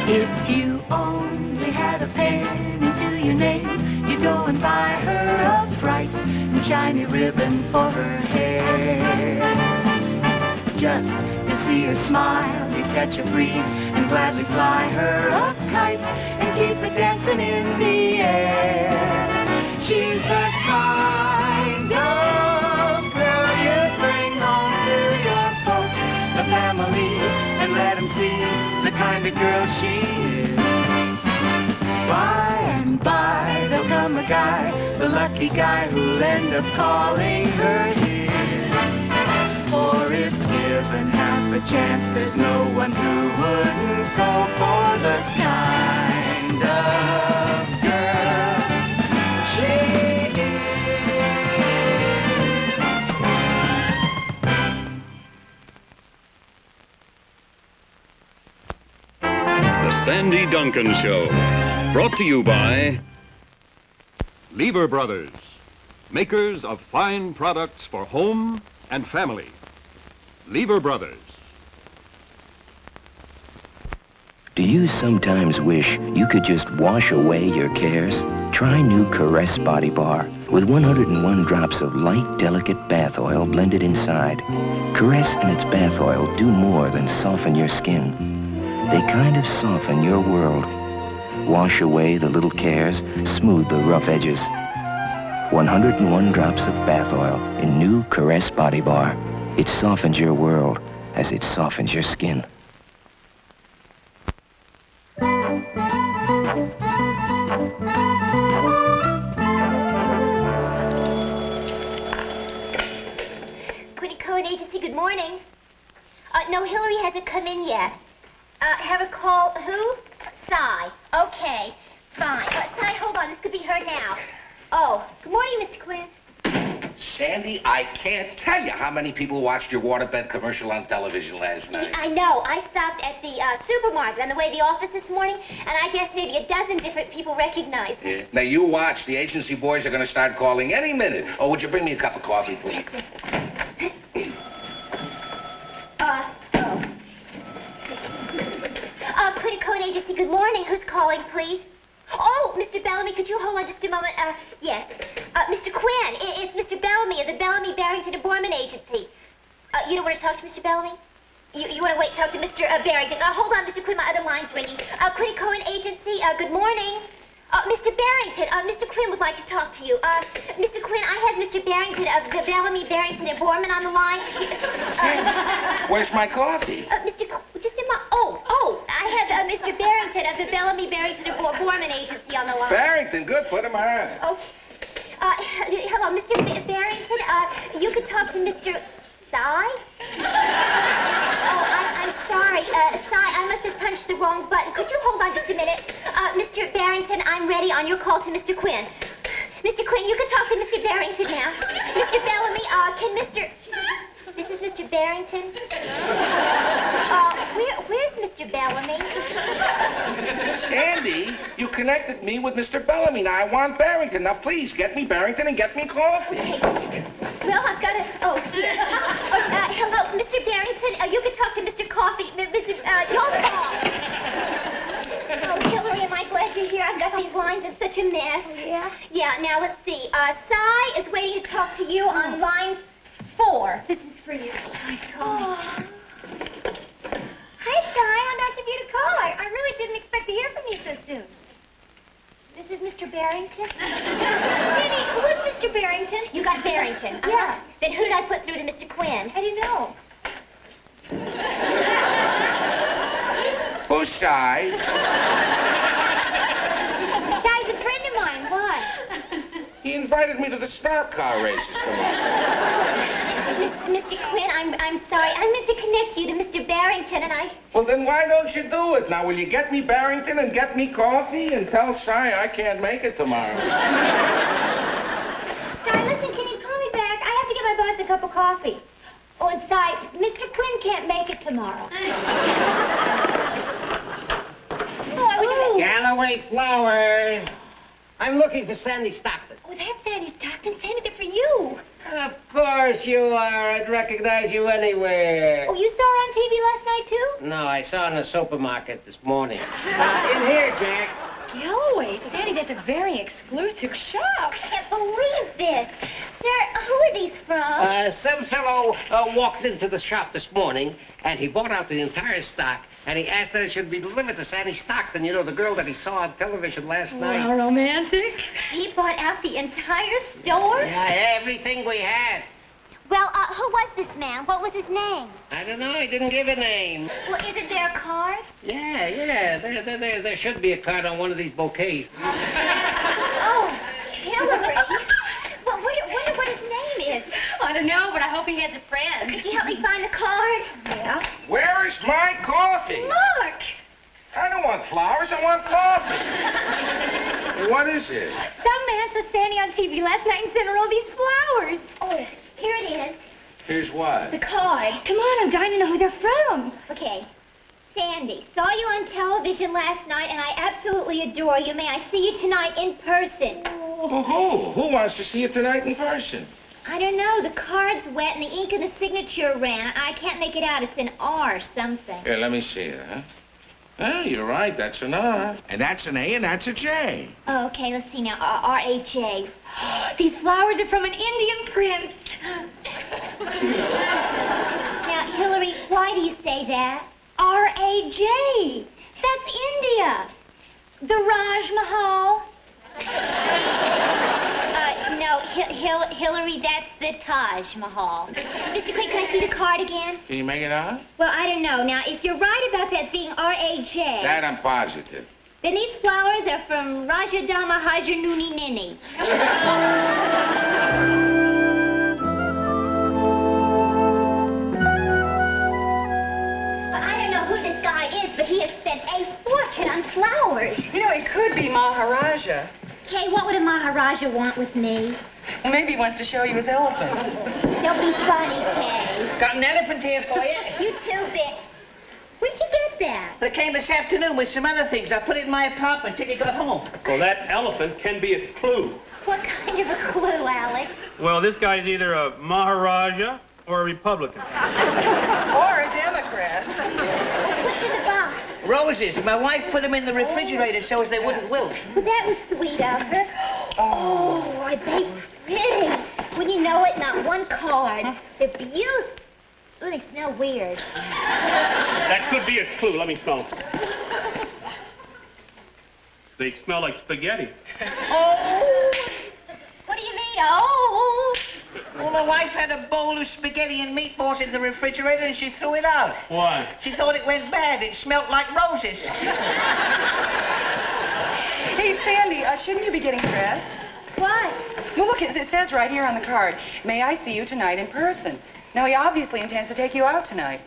If you only had a penny to your name, you'd go and buy her a bright and shiny ribbon for her hair. Just to see her smile, you'd catch a breeze and gladly fly her a kite and keep it dancing in the air. She's the kind of girl you bring home to your folks, the family, and let them see the kind of girl she is. By and by, there'll come a guy, the lucky guy who'll end up calling her his. For if given half a chance, there's no one who wouldn't go for the kind of girl she The Sandy Duncan Show, brought to you by Lever Brothers, makers of fine products for home and family. Lever Brothers. Do you sometimes wish you could just wash away your cares? Try new Caress Body Bar with 101 drops of light, delicate bath oil blended inside. Caress and its bath oil do more than soften your skin. They kind of soften your world. Wash away the little cares, smooth the rough edges. 101 drops of bath oil in new Caress Body Bar. It softens your world as it softens your skin. Code Agency, good morning. No, Hillary hasn't come in yet. Have her call who? Cy. Okay, fine. Cy, hold on. This could be her now. Oh, good morning, Mr. Quinn. Sandy, I can't tell you how many people watched your waterbed commercial on television last night. I know. I stopped at the supermarket on the way to the office this morning, and I guess maybe a dozen different people recognized me. Yeah. Now, you watch. The agency boys are going to start calling any minute. Oh, would you bring me a cup of coffee, please? Yes, sir. Code Agency, good morning. Who's calling, please? Oh, Mr. Bellamy, could you hold on just a moment? Yes. Mr. Quinn, it's Mr. Bellamy of the Bellamy, Barrington, and Borman Agency. You don't want to talk to Mr. Bellamy? You want to wait, talk to Mr. Barrington? Hold on, Mr. Quinn, my other line's ringing. Quinn Cohen Agency, good morning. Mr. Barrington, Mr. Quinn would like to talk to you. Mr. Quinn, I have Mr. Barrington of the Bellamy, Barrington, and Borman on the line. Where's my coffee? Mr. Just a moment. Oh, I have Mr. Barrington of the Bellamy, Barrington, and Borman Agency on the line. Barrington, good, put him on. Okay. Hello, Mr. Barrington. You could talk to Mr. Cy? I'm sorry. Cy, I must have punched the wrong button. Could you hold on just a minute? Mr. Barrington, I'm ready on your call to Mr. Quinn. Mr. Quinn, you can talk to Mr. Barrington now. Mr. Bellamy, can Mr... This is Mr. Barrington. Where's Mr. Bellamy? Sandy, you connected me with Mr. Bellamy. Now, I want Barrington. Now, please, get me Barrington and get me coffee. Okay. Well, I've got to... Oh, here. Hello, Mr. Barrington. You can talk to Mr. Coffee. Don't call. Oh, Hillary, am I glad you're here? I've got these lines in such a mess. Oh, yeah? Yeah, now, let's see. Cy is waiting to talk to you on line 4. This is for you. Nice calling. Oh. Hi, Cy. How nice of you to call. I really didn't expect to hear from you so soon. This is Mr. Barrington? Kitty, who's Mr. Barrington? You got Barrington? Yeah. Then who did I put through to Mr. Quinn? How do you know? Who's Cy? Cy's a friend of mine. Why? He invited me to the stock car races tomorrow. Mr. Quinn, I'm sorry. I meant to connect you to Mr. Barrington, and I... Well, then why don't you do it? Now, will you get me Barrington and get me coffee and tell Cy I can't make it tomorrow? Cy, listen, can you call me back? I have to get my boss a cup of coffee. Oh, and Cy, Mr. Quinn can't make it tomorrow. Galloway Flowers. I'm looking for Sandy Stockton. Oh, that's Sandy Stockton. Sandy, they're for you. course you are. I'd recognize you anywhere. Oh, you saw her on TV last night, too? No, I saw her in the supermarket this morning. In here, Jack. Galloway, Sandy, that's a very exclusive shop. I can't believe this. Sir, who are these from? Some fellow walked into the shop this morning, and he bought out the entire stock, and he asked that it should be delivered to Sandy Stockton, you know, the girl that he saw on television last night. How romantic. He bought out the entire store? Yeah, everything we had. Well, who was this man? What was his name? I don't know. He didn't give a name. Well, isn't there a card? Yeah. There should be a card on one of these bouquets. Oh, Hillary. Well, wonder what his name is. I don't know, but I hope he has a friend. Could you help me find the card? Yeah. Where is my coffee? Look! I don't want flowers, I want coffee. What is it? Some man saw Sandy on TV last night and sent her all these flowers. Oh, here it is. Here's what? The card. Come on, I'm dying to know who they're from. Okay. Sandy, saw you on television last night, and I absolutely adore you. May I see you tonight in person? Oh, who wants to see you tonight in person? I don't know. The card's wet, and the ink of the signature ran. I can't make it out. It's an R something. Here, let me see it, huh? Oh, you're right. That's an R. And that's an A, and that's a J. Oh, okay. Let's see now. R-H-A. These flowers are from an Indian prince. Now, Hillary, why do you say that? R-A-J. That's India. The Raj Mahal. No, Hillary, that's the Taj Mahal. Mr. Quick, can I see the card again? Can you make it out? Well, I don't know. Now, if you're right about that being R-A-J... That I'm positive. Then these flowers are from Rajadama Hajanuni Nini. I don't know who this guy is, but he has spent a fortune on flowers. You know, it could be Maharaja. Kay, what would a Maharaja want with me? Well, maybe he wants to show you his elephant. Don't be funny, Kay. Got an elephant here for you. You too, Vic. Where'd you get that? It came this afternoon with some other things. I put it in my apartment till you got home. Well, that elephant can be a clue. What kind of a clue, Alex? Well, this guy's either a Maharaja or a Republican. Or a Democrat. What's in the box? Roses. My wife put them in the refrigerator so as they wouldn't wilt. Well, that was sweet of her. Oh, are they pretty? When you know it, not one card. They're beautiful. Ooh, they smell weird. That could be a clue. Let me smell them. They smell like spaghetti. Oh! What do you mean, oh? Well, my wife had a bowl of spaghetti and meatballs in the refrigerator and she threw it out. Why? She thought it went bad. It smelled like roses. Hey, Sandy, shouldn't you be getting dressed? Why? Well, look, it says right here on the card, may I see you tonight in person. Now, he obviously intends to take you out tonight.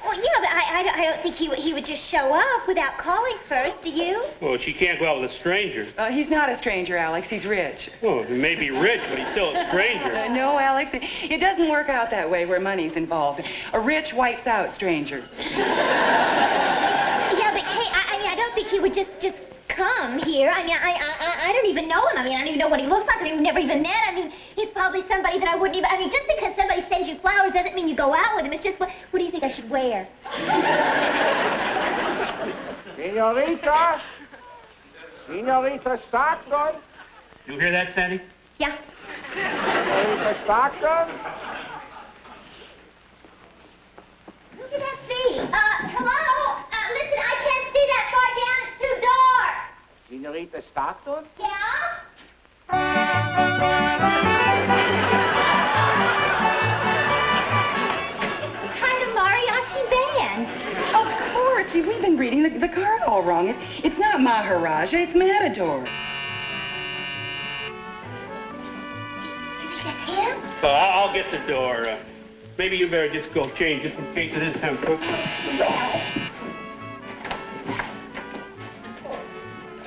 Well, yeah, but I don't think he would just show up without calling first, do you? Well, she can't go out with a stranger. He's not a stranger, Alex. He's rich. Oh, he may be rich, but he's still a stranger. No, Alex, it doesn't work out that way where money's involved. A rich wipes out strangers. Yeah, but Kay, I don't think he would just come here. I mean, I don't even know him. I mean, I don't even know what he looks like. We've never even met. I mean, he's probably somebody that I wouldn't even... I mean, just because somebody sends you flowers doesn't mean you go out with him. It's just, what do you think I should wear? Senorita? Senorita Stockton? You hear that, Sandy? Yeah. Senorita Stockton? Who could that be? Hello? Listen, I can't see that far down. It's too dark. Senorita Stockton? Yeah? Kind of mariachi band. Of course. See, we've been reading the card all wrong. It's not Maharaja, it's Matador. You think that's him? So I'll get the door. Maybe you better just go change just in case it is him.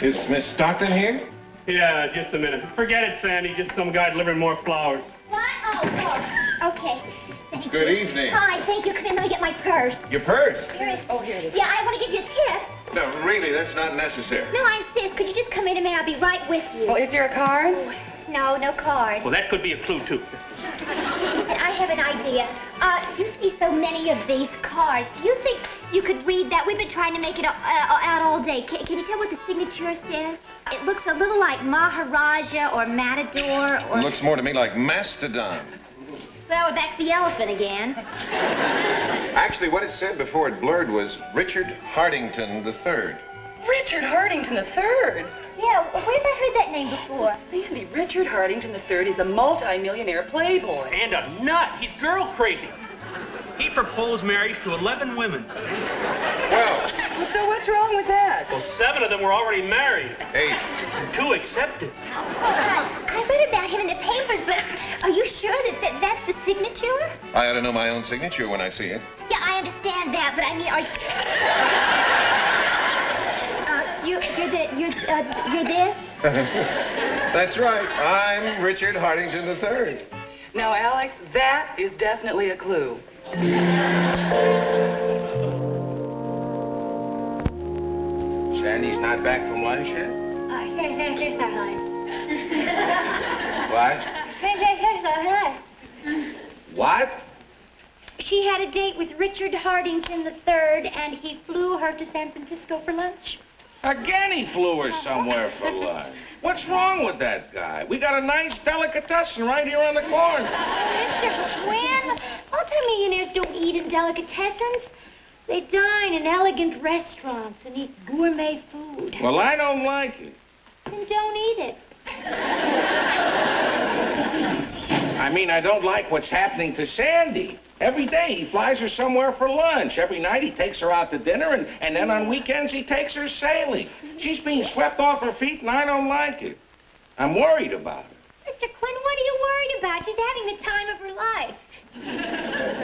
Is Miss Stockton here? Yeah, just a minute. Forget it, Sandy. Just some guy delivering more flowers. What? Oh, okay. Thank you. Good evening. Hi, thank you. Come in, let me get my purse. Your purse? Here it is. Oh, here it is. Yeah, I want to give you a tip. No, really, that's not necessary. No, I insist. Could you just come in a minute? I'll be right with you. Well, is there a card? No, no card. Well, that could be a clue, too. Listen, have an idea. You see so many of these cards. Do you think you could read that? We've been trying to make it out all day. Can you tell what the signature says? It looks a little like Maharaja or Matador or... It looks more to me like Mastodon. Well, we're back to the elephant again. Actually, what it said before it blurred was Richard Hardington III. Richard Hardington III? Yeah, where have I heard that name before? Sandy, Richard Hardington III is a multi-millionaire playboy. And a nut. He's girl crazy. He proposed marriage to 11 women. Well, So what's wrong with that? Well, 7 of them were already married. 8. And 2 accepted. I read about him in the papers, but are you sure that that's the signature? I ought to know my own signature when I see it. Yeah, I understand that, but I mean, are you're this? That's right. I'm Richard Hardington III. Now, Alex, that is definitely a clue. Sandy's not back from lunch yet? Here's our lunch. What? Here's our lunch. What? She had a date with Richard Hardington III, and he flew her to San Francisco for lunch. Again he flew her somewhere for lunch. What's wrong with that guy? We got a nice delicatessen right here on the corner. Mr. Quinn, multimillionaires don't eat in delicatessens. They dine in elegant restaurants and eat gourmet food. Well, I don't like it. Then don't eat it. I mean, I don't like what's happening to Sandy. Every day he flies her somewhere for lunch. Every night he takes her out to dinner, and then on weekends he takes her sailing. She's being swept off her feet, and I don't like it. I'm worried about her. Mr. Quinn, what are you worried about? She's having the time of her life.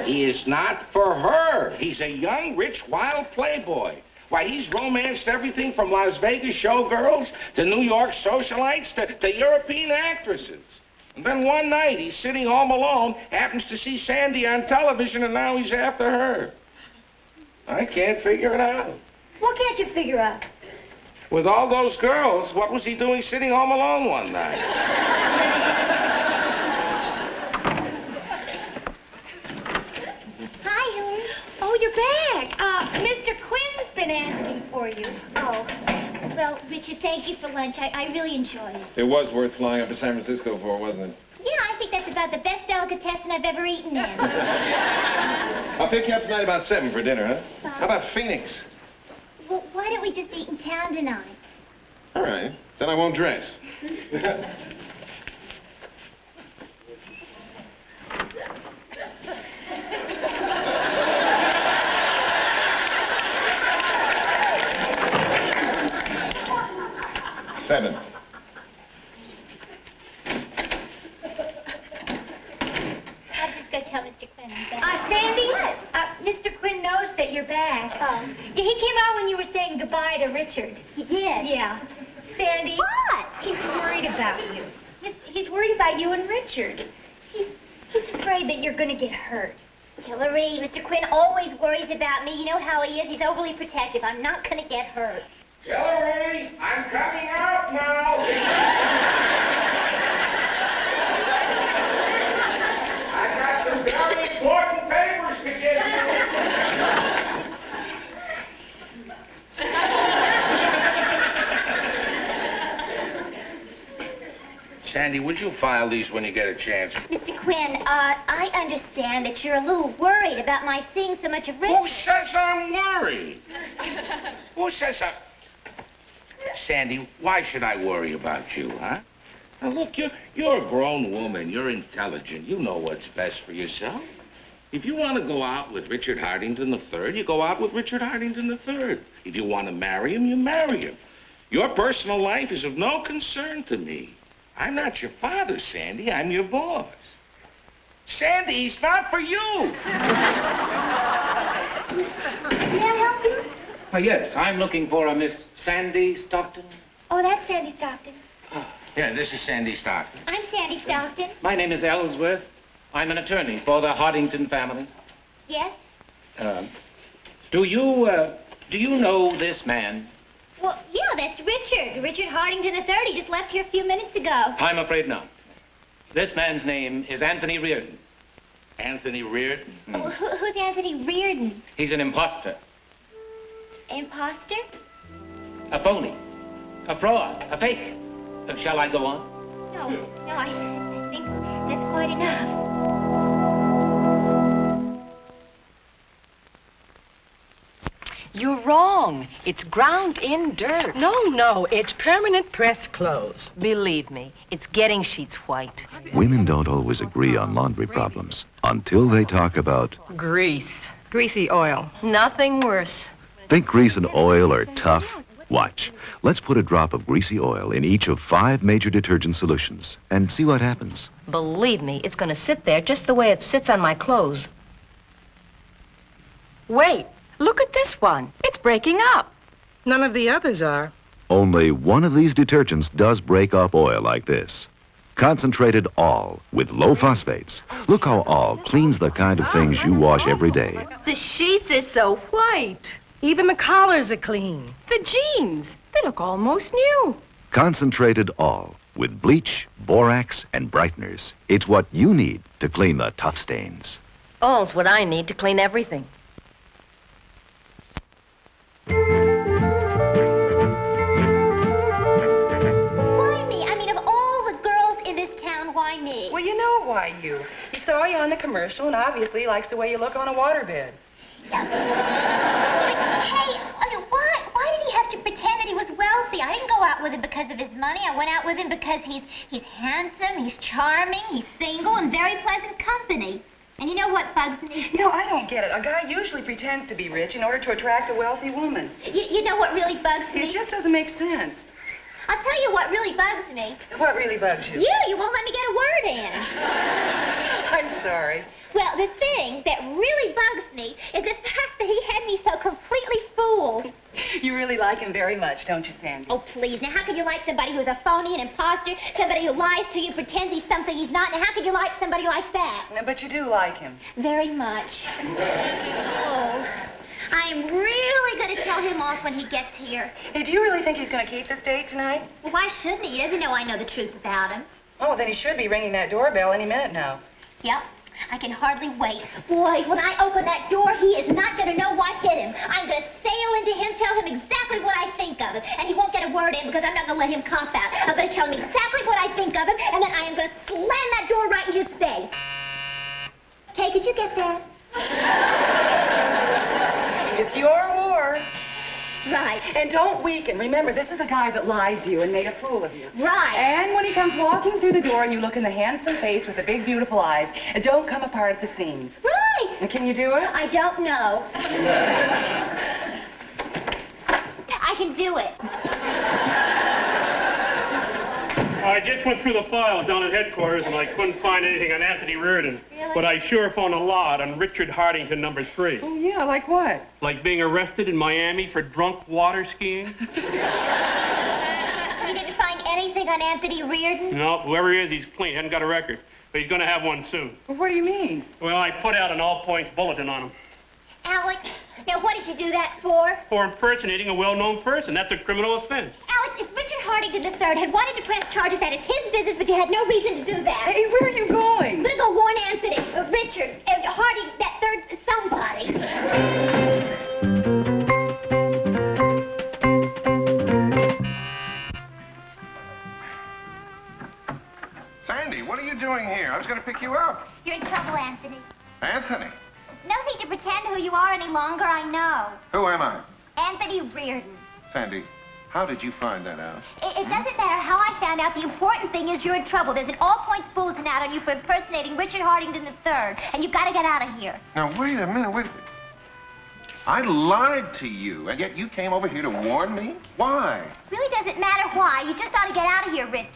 He is not for her. He's a young, rich, wild playboy. Why, he's romanced everything from Las Vegas showgirls to New York socialites to European actresses. And then one night, he's sitting home alone, happens to see Sandy on television, and now he's after her. I can't figure it out. What can't you figure out? With all those girls, what was he doing sitting home alone one night? Hi, Hillary. Oh, you're back. Mr. Quinn's been asking for you. Oh. Well, Richard, thank you for lunch. I really enjoyed it. It was worth flying up to San Francisco for, wasn't it? Yeah, I think that's about the best delicatessen I've ever eaten in. I'll pick you up tonight about 7 for dinner, huh? How about Phoenix? Well, why don't we just eat in town tonight? All right. Then I won't dress. Seven. I'll just go tell Mr. Quinn I'm back. Sandy, Mr. Quinn knows that you're back. Oh. Yeah, he came out when you were saying goodbye to Richard. He did? Yeah. Sandy. What? He's worried about you. He's worried about you and Richard. He's afraid that you're going to get hurt. Hillary, Mr. Quinn always worries about me. You know how he is. He's overly protective. I'm not going to get hurt. Hillary, I'm coming out now. I've got some very important papers to give you. Sandy, would you file these when you get a chance? Mr. Quinn, I understand that you're a little worried about my seeing so much of Richard. Who says I'm worried? Who says I'm... Sandy, why should I worry about you, huh? Now, look, you're a grown woman. You're intelligent. You know what's best for yourself. If you want to go out with Richard Hardington III, you go out with Richard Hardington III. If you want to marry him, you marry him. Your personal life is of no concern to me. I'm not your father, Sandy. I'm your boss. Sandy, he's not for you. May I help you? Yes, I'm looking for a Miss Sandy Stockton. Oh, that's Sandy Stockton. Yeah, this is Sandy Stockton. I'm Sandy Stockton. My name is Ellsworth. I'm an attorney for the Hardington family. Yes? Do you know this man? Well, yeah, that's Richard. Richard Hardington III. He just left here a few minutes ago. I'm afraid not. This man's name is Anthony Reardon. Anthony Reardon. Oh, who's Anthony Reardon? He's an imposter. Imposter? A phony. A fraud. A fake. Shall I go on? No, I think that's quite enough. You're wrong. It's ground in dirt. No, it's permanent press clothes. Believe me, it's getting sheets white. Women don't always agree on laundry problems until they talk about Grease. Greasy oil. Nothing worse. think grease and oil are tough. Watch. Let's put a drop of greasy oil in each of 5 major detergent solutions and see what happens. Believe me, it's going to sit there just the way it sits on my clothes. Wait, look at this one. It's breaking up. None of the others are. Only one of these detergents does break up oil like this. Concentrated All with low phosphates. Look how All cleans the kind of things you wash every day. The sheets are so white. Even the collars are clean. The jeans, they look almost new. Concentrated All with bleach, borax, and brighteners. It's what you need to clean the tough stains. All's what I need to clean everything. Why me? Well, you know why you. He saw you on the commercial, and obviously he likes the way you look on a waterbed. Hey, why did he have to pretend that he was wealthy? I didn't go out with him because of his money. I went out with him because he's handsome, he's charming, he's single, and very pleasant company. And you know what bugs me? You know, I don't get it. A guy usually pretends to be rich in order to attract a wealthy woman. You know what really bugs me? It just doesn't make sense. I'll tell you what really bugs me. What really bugs you? You won't let me get a word in. I'm sorry. Well, the thing that really bugs me is the fact that he had me so completely fooled. You really like him very much, don't you, Sandy? Oh, please. Now, how could you like somebody who's a phony, an imposter, somebody who lies to you, pretends he's something he's not? Now, how could you like somebody like that? No, but you do like him. Very much. Oh. I'm really going to tell him off when he gets here. Hey, do you really think he's going to keep this date tonight? Well, why shouldn't he? He doesn't know I know the truth about him. Oh, then he should be ringing that doorbell any minute now. Yep. I can hardly wait. Boy, when I open that door, he is not going to know what hit him. I'm going to sail into him, tell him exactly what I think of him. And he won't get a word in because I'm not going to let him cough out. I'm going to tell him exactly what I think of him, and then I am going to slam that door right in his face. Kay, could you get that? It's your war. Right. And don't weaken. Remember, this is the guy that lied to you and made a fool of you. Right. And when he comes walking through the door and you look in the handsome face with the big, beautiful eyes, don't come apart at the seams. Right. And can you do it? I don't know. I can do it. I just went through the files down at headquarters, and I couldn't find anything on Anthony Reardon. Really? But I sure found a lot on Richard Hardington, number 3. Oh, yeah, like what? Like being arrested in Miami for drunk water skiing. You didn't find anything on Anthony Reardon? No, whoever he is, he's clean. Hasn't got a record. But he's going to have one soon. Well, what do you mean? Well, I put out an all-points bulletin on him. Alex, now what did you do that for? For impersonating a well-known person. That's a criminal offense. Alex, if Richard Hardington III had wanted to press charges, that is his business, but you had no reason to do that. Hey, where are you going? I'm gonna go warn Anthony, Richard, Harding, that third somebody. Sandy, what are you doing here? I was going to pick you up. You're in trouble, Anthony. Anthony. No need to pretend who you are any longer, I know. Who am I? Anthony Reardon. Sandy, how did you find that out? It doesn't matter how I found out. The important thing is you're in trouble. There's an all-points bulletin out on you for impersonating Richard Hardington III, and you've got to get out of here. Now, wait a minute, wait. I lied to you, and yet you came over here to warn me? Why? Really doesn't matter why. You just ought to get out of here, Rich.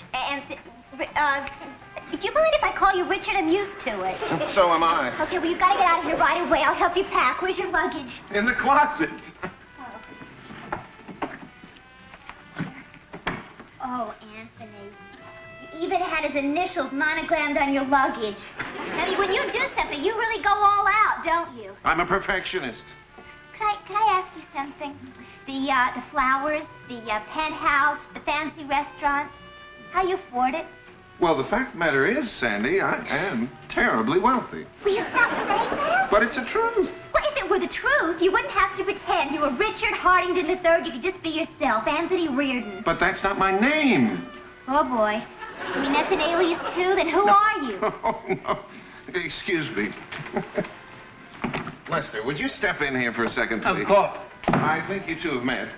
Do you mind if I call you Richard? I'm used to it. So am I. Okay, well, you've got to get out of here right away. I'll help you pack. Where's your luggage? In the closet. Oh, Anthony. You even had his initials monogrammed on your luggage. I mean, when you do something, you really go all out, don't you? I'm a perfectionist. Can I ask you something? The flowers, the penthouse, the fancy restaurants, how you afford it? Well, the fact of the matter is, Sandy, I am terribly wealthy. Will you stop saying that? But it's the truth. Well, if it were the truth, you wouldn't have to pretend you were Richard Hardington III. You could just be yourself, Anthony Reardon. But that's not my name. Oh, boy. You mean that's an alias, too? Then who are you? Oh, no. Excuse me. Lester, would you step in here for a second, please? Of course. I think you two have met.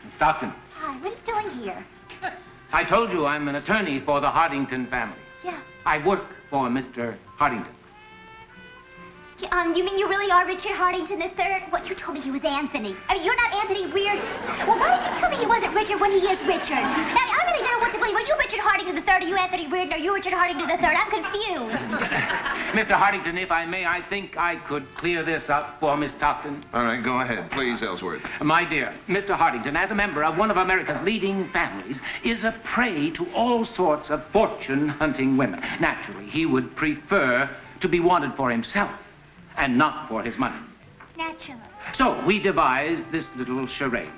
Miss Duncan, Hi, what are you doing here? I told you I'm an attorney for the Hardington family. Yeah. I work for Mr. Hardington. You mean you really are Richard Hardington III? What, you told me he was Anthony. I mean, you're not Anthony Reardon. Well, why did you tell me he wasn't Richard when he is Richard? Now, I really don't know what to believe. Are you Richard Hardington III? Are you Anthony Reardon? Are you Richard Hardington III? I'm confused. Mr. Hardington, if I may, I think I could clear this up for Miss Stockton. All right, go ahead. Please, Ellsworth. My dear, Mr. Hardington, as a member of one of America's leading families, is a prey to all sorts of fortune-hunting women. Naturally, he would prefer to be wanted for himself and not for his money. Naturally. So we devised this little charade.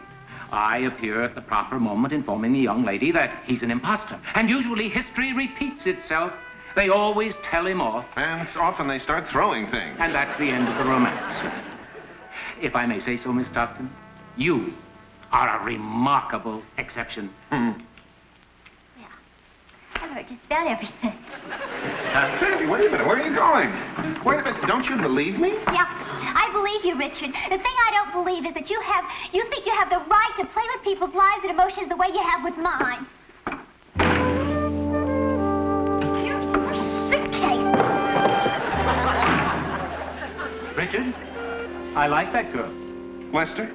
I appear at the proper moment informing the young lady that he's an imposter. And usually history repeats itself. They always tell him off. And often they start throwing things. And that's the end of the romance. If I may say so, Miss Stockton, you are a remarkable exception. I've heard just about everything. Sandy, wait a minute. Where are you going? Wait a minute. Don't you believe me? Yeah, I believe you, Richard. The thing I don't believe is that you think you have the right to play with people's lives and emotions the way you have with mine. Your suitcase. Richard, I like that girl. Lester,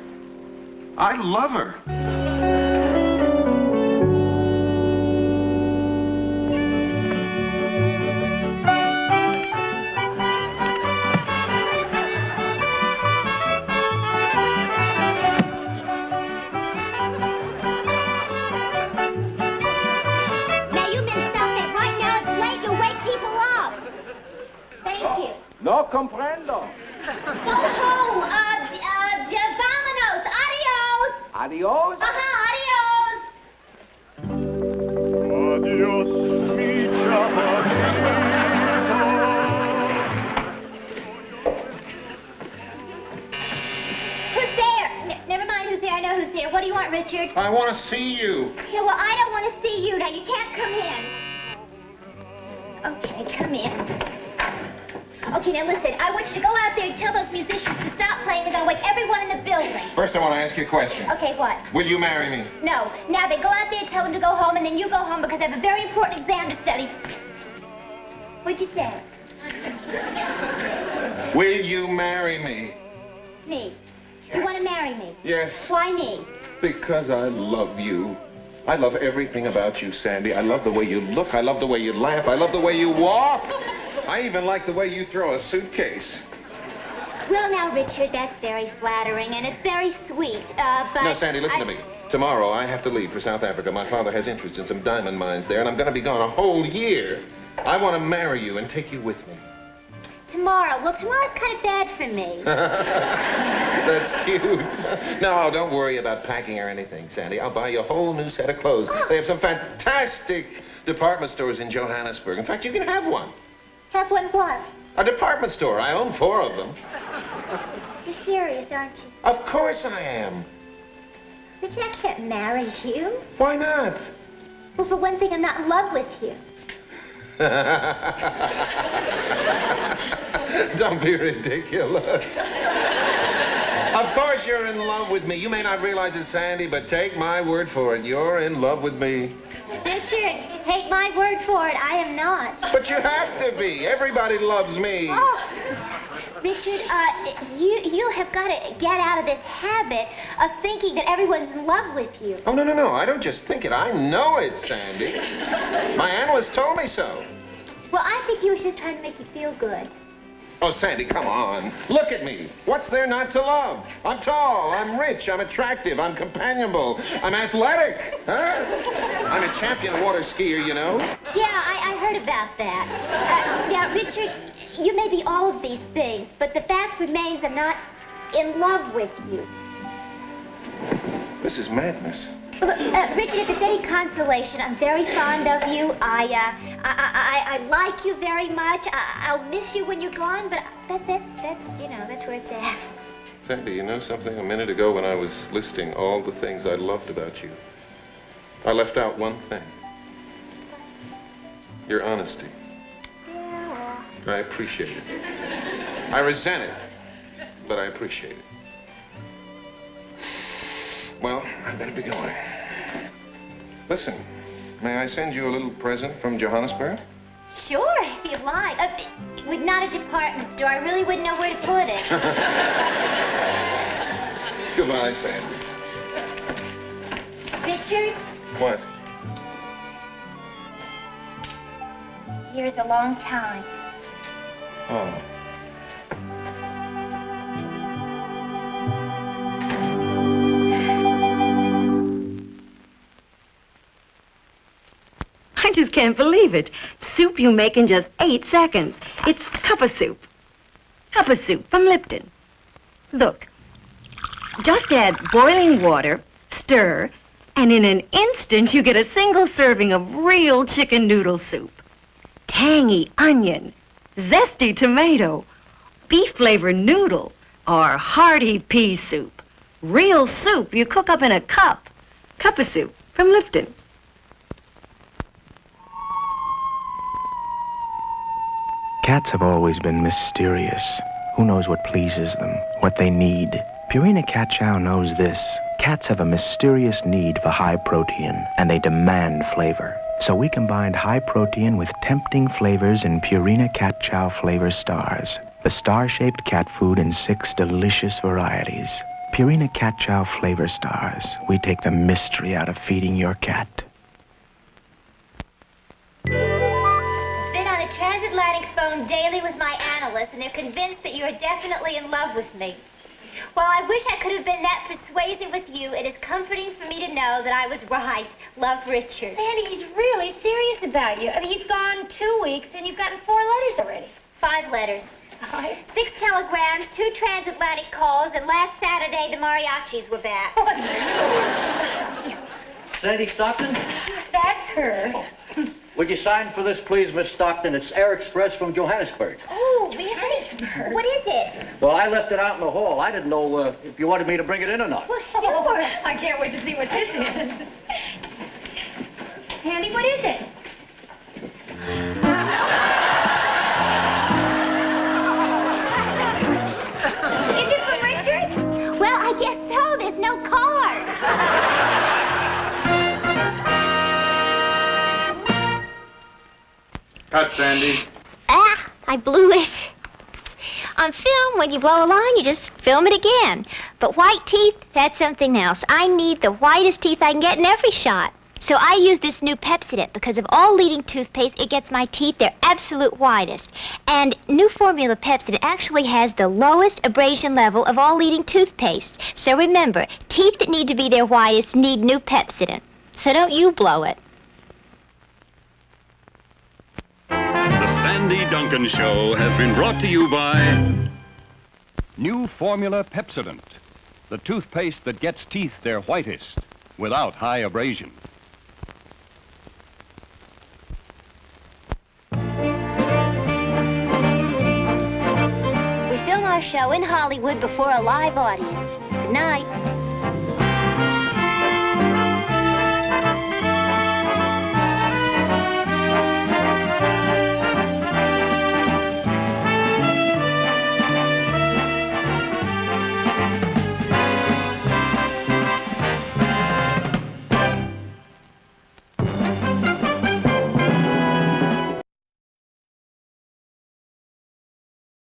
I love her. No comprendo. Go home. Vámonos. Adios. Adios? Adios. Adios, mi chaparrito. Who's there? Never mind who's there. I know who's there. What do you want, Richard? I want to see you. Yeah, well, I don't want to see you. Now, you can't come in. Okay, come in. Okay, now listen, I want you to go out there and tell those musicians to stop playing. They're going to wake everyone in the building. First, I want to ask you a question. Okay, what? Will you marry me? No. Now, they go out there and tell them to go home, and then you go home because I have a very important exam to study. What'd you say? Will you marry me? Me. You want to marry me? Yes. Why me? Because I love you. I love everything about you, Sandy. I love the way you look. I love the way you laugh. I love the way you walk. I even like the way you throw a suitcase. Well, now, Richard, that's very flattering, and it's very sweet, but... No, Sandy, listen to me. Tomorrow, I have to leave for South Africa. My father has interest in some diamond mines there, and I'm going to be gone a whole year. I want to marry you and take you with me. Tomorrow? Well, tomorrow's kind of bad for me. That's cute. No, don't worry about packing or anything, Sandy. I'll buy you a whole new set of clothes. Oh. They have some fantastic department stores in Johannesburg. In fact, you can have one. Have one what? A department store. I own 4 of them. You're serious, aren't you? Of course I am. Richard, I can't marry you. Why not? Well, for one thing, I'm not in love with you. Don't be ridiculous. Of course you're in love with me. You may not realize it, Sandy, but take my word for it. You're in love with me. Richard, take my word for it. I am not. But you have to be. Everybody loves me. Oh, Richard, you have got to get out of this habit of thinking that everyone's in love with you. Oh, no. I don't just think it. I know it, Sandy. My analyst told me so. Well, I think he was just trying to make you feel good. Oh, Sandy, come on. Look at me. What's there not to love? I'm tall, I'm rich, I'm attractive, I'm companionable, I'm athletic. Huh? I'm a champion water skier, you know. Yeah, I heard about that. Now, Richard, you may be all of these things, but the fact remains I'm not in love with you. This is madness. Richard, if it's any consolation, I'm very fond of you. I like you very much. I'll miss you when you're gone, but that's where it's at. Sandy, you know something? A minute ago when I was listing all the things I loved about you, I left out one thing. Your honesty. Yeah. I appreciate it. I resent it, but I appreciate it. Well, I better be going. Listen, may I send you a little present from Johannesburg? Sure, if you'd like. With not a department store, I really wouldn't know where to put it. Goodbye, Sandy. Richard? What? Here's a long time. Oh. I just can't believe it. Soup you make in just 8 seconds. It's cup of soup. Cup of soup from Lipton. Look. Just add boiling water, stir, and in an instant you get a single serving of real chicken noodle soup. Tangy onion, zesty tomato, beef-flavored noodle, or hearty pea soup. Real soup you cook up in a cup. Cup of soup from Lipton. Cats have always been mysterious. Who knows what pleases them, what they need? Purina Cat Chow knows this. Cats have a mysterious need for high protein, and they demand flavor. So we combined high protein with tempting flavors in Purina Cat Chow Flavor Stars, the star-shaped cat food in 6 delicious varieties. Purina Cat Chow Flavor Stars. We take the mystery out of feeding your cat. Been on the transatlantic phone daily with my analysts, and they're convinced that you are definitely in love with me. While I wish I could have been that persuasive with you, it is comforting for me to know that I was right. Love, Richard. Sandy, he's really serious about you. I mean, he's gone 2 weeks, and you've gotten 4 letters already. 5 letters. 6 telegrams, 2 transatlantic calls, and last Saturday the mariachis were back. Sandy Stockton? That's her. Would you sign for this, please, Miss Stockton? It's Air Express from Johannesburg. Oh, Johannesburg. What is it? Well, I left it out in the hall. I didn't know if you wanted me to bring it in or not. Well, sure. I can't wait to see what this is. Sandy, what is it? Is it from Richard? Well, I guess so. There's no card. Cut, Sandy. I blew it. On film, when you blow a line, you just film it again. But white teeth, that's something else. I need the whitest teeth I can get in every shot. So I use this new Pepsodent because of all leading toothpaste, it gets my teeth their absolute whitest. And new formula Pepsodent actually has the lowest abrasion level of all leading toothpaste. So remember, teeth that need to be their whitest need new Pepsodent. So don't you blow it. Sandy Duncan Show has been brought to you by New Formula Pepsodent, the toothpaste that gets teeth their whitest without high abrasion. We film our show in Hollywood before a live audience. Good night.